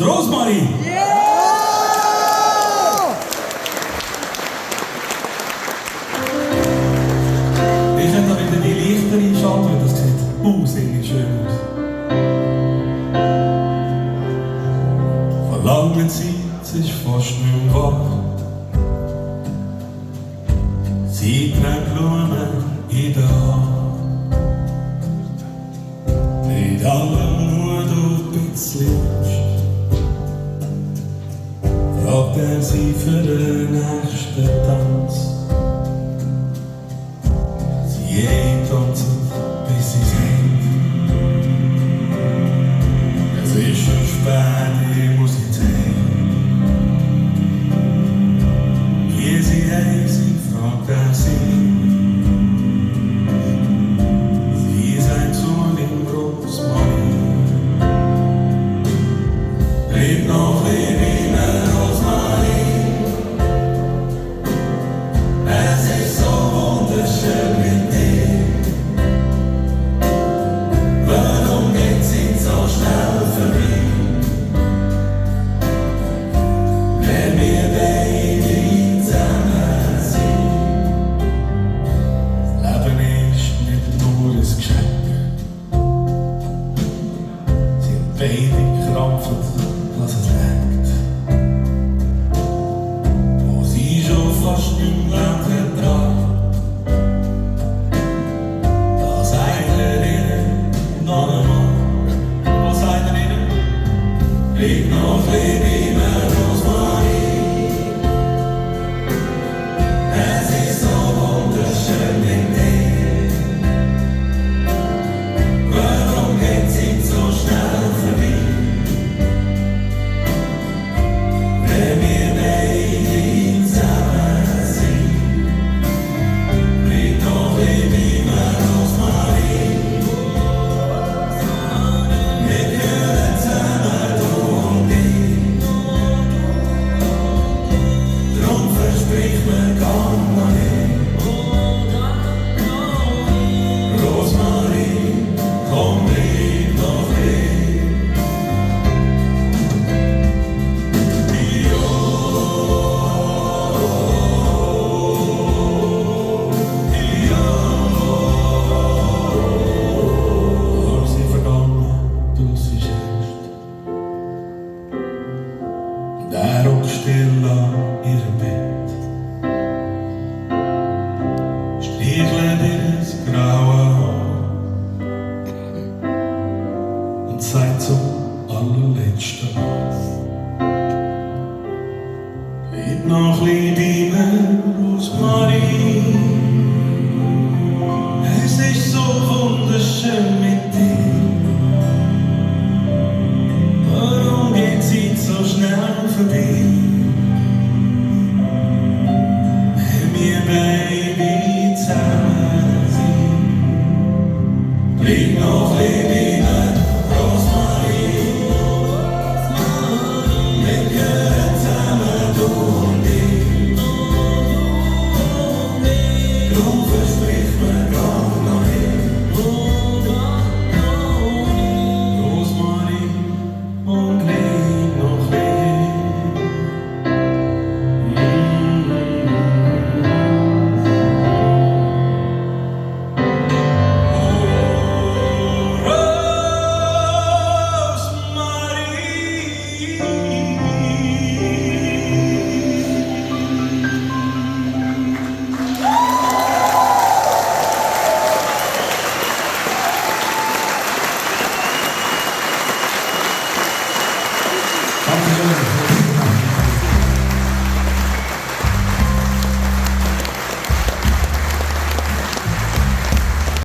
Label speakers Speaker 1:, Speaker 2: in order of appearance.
Speaker 1: Rosmarie! Ich hätte da wieder die Lichter einschalten, das sieht sehr schön aus. Vor langer Zeit ist fast nicht mehr wahr. Sie trägt Blumen in der Hand. Mit allem Mut und ein bisschen Lust fragt sie für den nächsten Tanz. Sie tanzen, bis sie singt. Es ist schon spät, ich muss jetzt heim. Wie sie heim, fragt sie. Sie sagt zu dem Grossmatt. Lebt noch, leb immer, Rosmarie. Es ist so wunderschön mit dir. Warum geht sie so schnell vorbei? Wenn wir beide zusammen sind. Das Leben ist nicht nur ein Geschenk. Sind beide krampfend, dass es lenkt. Wo sie schon fast nicht mehr lenken dran. Da sagt ihnen noch einmal. Was sagt ihnen? Leb noch, leb immer, Rosmarie. Es ist so wunderschön mit dir. Warum geht sie so schnell vorbei? Wenn wir beide zusammen sind. Leb noch, leb immer, Rosmarie. Wir gehören zusammen, du und ich. Drum versprich mir gar noch nicht. Rosmarie, komm, leb noch, leb. War sie vergangen, du sie schätzt. Und er hockt still an ihrem Bett. Streichelt ihr graue Haar und sagt zum allerletzten Mal: Leb noch, leb immer, Rosmarie. Es ist so wunderschön mit dir. Warum geht sie so schnell vorbei? Wenn wir beide zusammen sind. Leb noch, leb immer, Rosmarie. Wir gehören zusammen, du und ich. Drum versprich mir gar noch nicht. Rosmarie, und leb noch, leb. Danke schön.